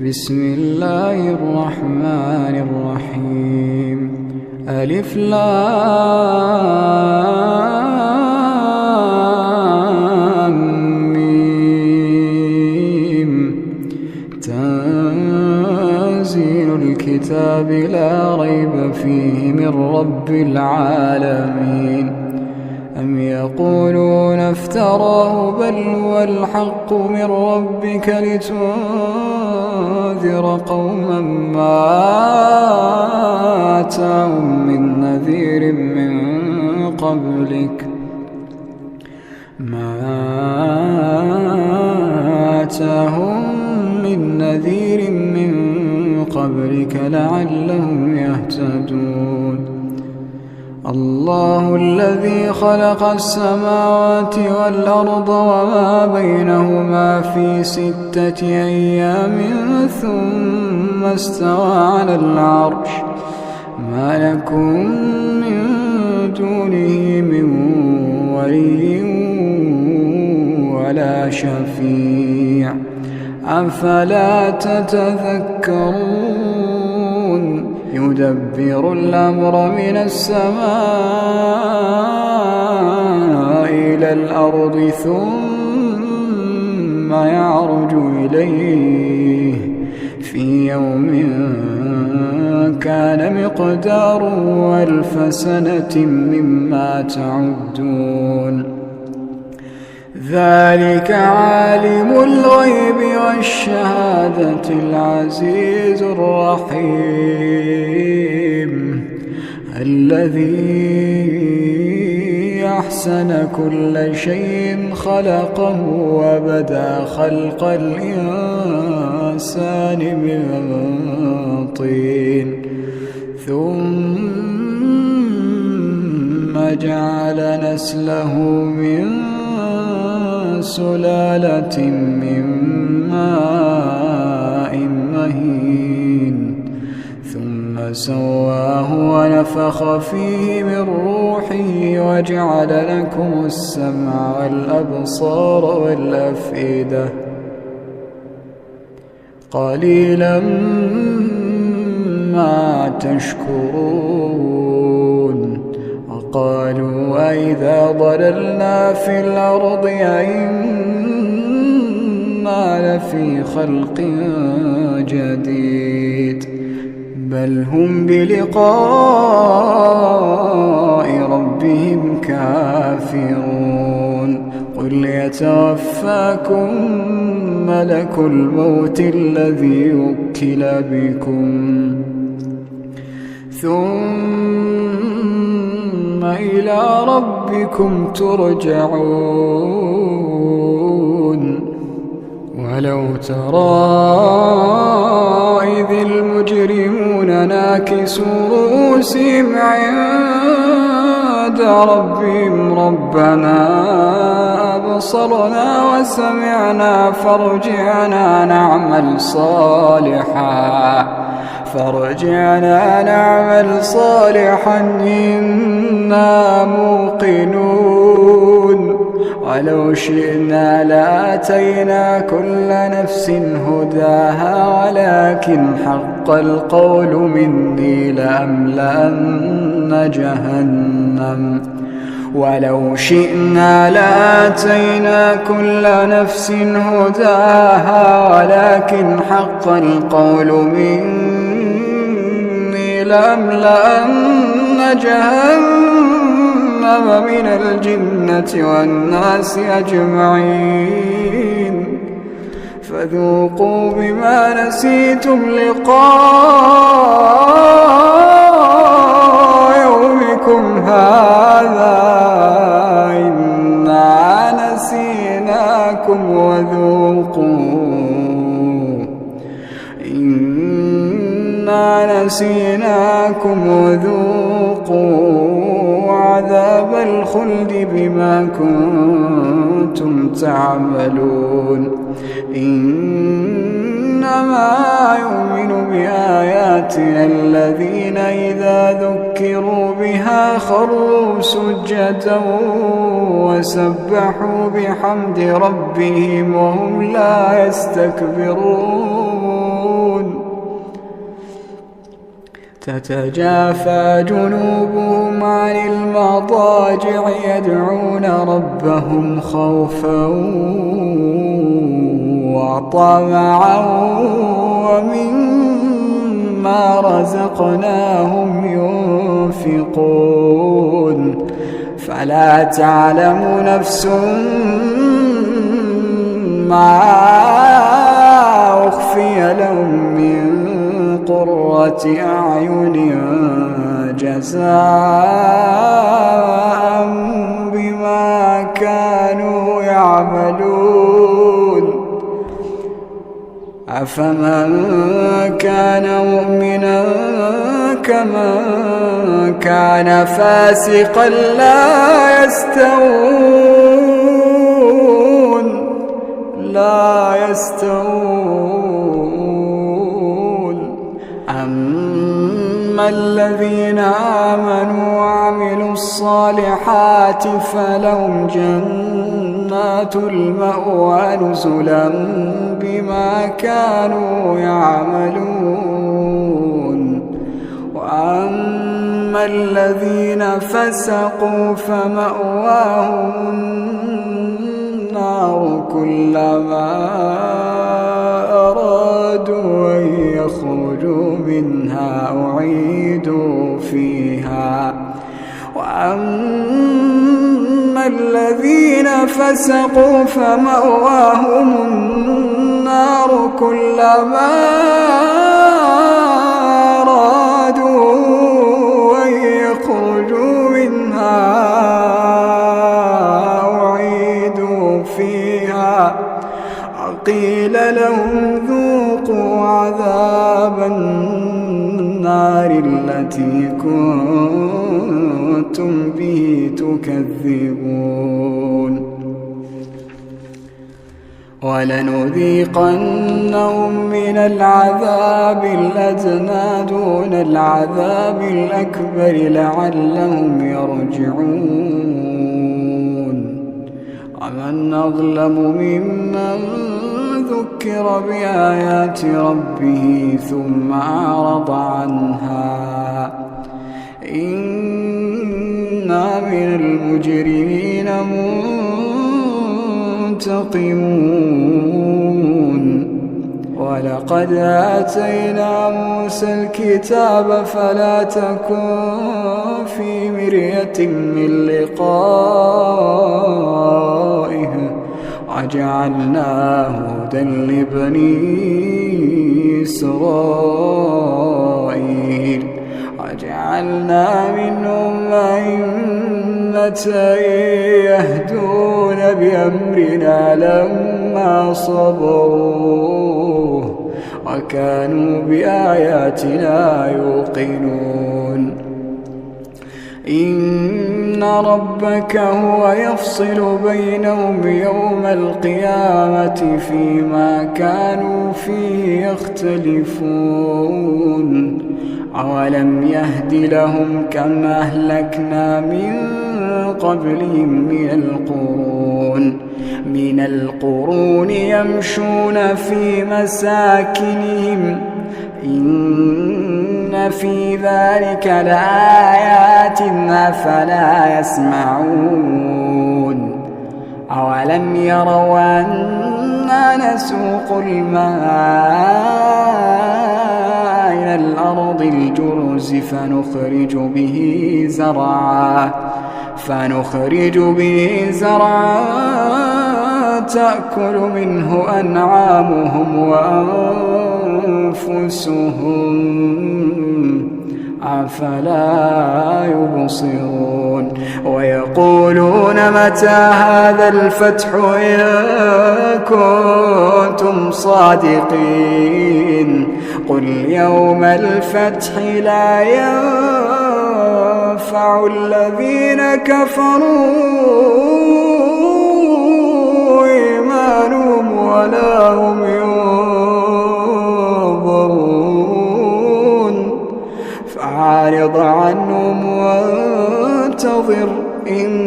بسم الله الرحمن الرحيم. ألف لام ميم. تنزيل الكتاب لا ريب فيه من رب العالمين. أم يقولون افتراه بل هو الحق من ربك لتنذر قوما ما آتاهم من نذير من قبلك لعلهم يهتدون. الله الذي خلق السماوات والأرض وما بينهما في 6 أيام ثم استوى على العرش. ما لكم من دونه من ولي ولا شفيع أفلا تتذكرون. يدبر الأمر من السماء إلى الأرض ثم يعرج إليه في يوم كان مقداره 1000 سنة مما تعدون. ذلك عالم الغيب والشهادة العزيز الرحيم الذي أحسن كل شيء خلقه وبدأ خلق الإنسان من طين ثم جعل نسله من سلالة من ماء مهين ثم سواه ونفخ فيه من روحه وجعل لكم السمع والأبصار والأفئدة قليلا ما تشكرون. وقالوا أئذا ضللنا في الأرض أئنا لفي خلق جديد بل هم بلقاء ربهم كافرون. قل يتوفاكم ملك الموت الذي وكل بكم ثم إلى ربكم ترجعون. ولو ترى إذ المجرمون ناكسوا رؤوسهم عند ربهم ربنا أبصرنا وسمعنا فارجعنا نعمل صالحا إنا موقنون. ولو شئنا لآتينا كل نفس هداها ولكن حق القول مني لأملأن جهنم. ولو شئنا لآتينا كل نفس هداها ولكن حق القول مني لأملأن جهنم من الجنة والناس أجمعين. فذوقوا بما نسيتم لقاء يومكم هذا إنا نسيناكم وذوقوا عذاب الخلد بما كنتم تعملون. إنما يؤمن بآياتنا الذين إذا ذكروا بها خروا سجدا وسبحوا بحمد ربهم وهم لا يستكبرون. تتجافى جنوبهم عن المضاجع يدعون ربهم خوفا وطمعا ومما رزقناهم ينفقون فلا تعلم نفس ما أخفي لهم من قرة أعين جزاء بما كانوا يعملون أفمن كان مؤمنا كمن كان فاسقا لا يستوون أما الذين آمنوا وعملوا الصالحات فلهم جنات المأوى نزلا بما كانوا يعملون وأما الذين فسقوا فمأواهم النار كلما أرادوا أن يخرجوا منها أعيدوا فيها وأما الذين فسقوا فمأواهم النار كلما أرادوا أن يخرجوا منها أعيدوا فيها وقيل لهم ذوقوا عذاب النار التي كنتم به تكذبون ولنذيقنهم من العذاب الأدنى دون العذاب الأكبر لعلهم يرجعون ومن أظلم ممن ذكر بآيات ربه ثم أعرض عنها إنا من المجرمين منتقمون ولقد آتينا موسى الكتاب فلا تكن في مرية من لقائه وجعلناه هدى لبني إسرائيل وجعلنا منهم أئمة يهدون بأمرنا لما صبروا وكانوا بآياتنا يوقنون إن ربك هو يفصل بينهم يوم القيامة فيما كانوا فيه يختلفون أولم يهد لهم كم أهلكنا من قبلهم من القرون يمشون في مساكنهم إن في ذلك لآيات أفلا يسمعون أولم يروا أنا نسوق الماء إلى الأرض الجرز فنخرج به زرعا تأكل منه أنعامهم وأنفسهم أفلا يبصرون ويقولون متى هذا الفتح إن كنتم صادقين قل يوم الفتح لا ينفع الذين كفروا إيمانهم ولا هم ينظرون فأعرض عنهم وانتظر إن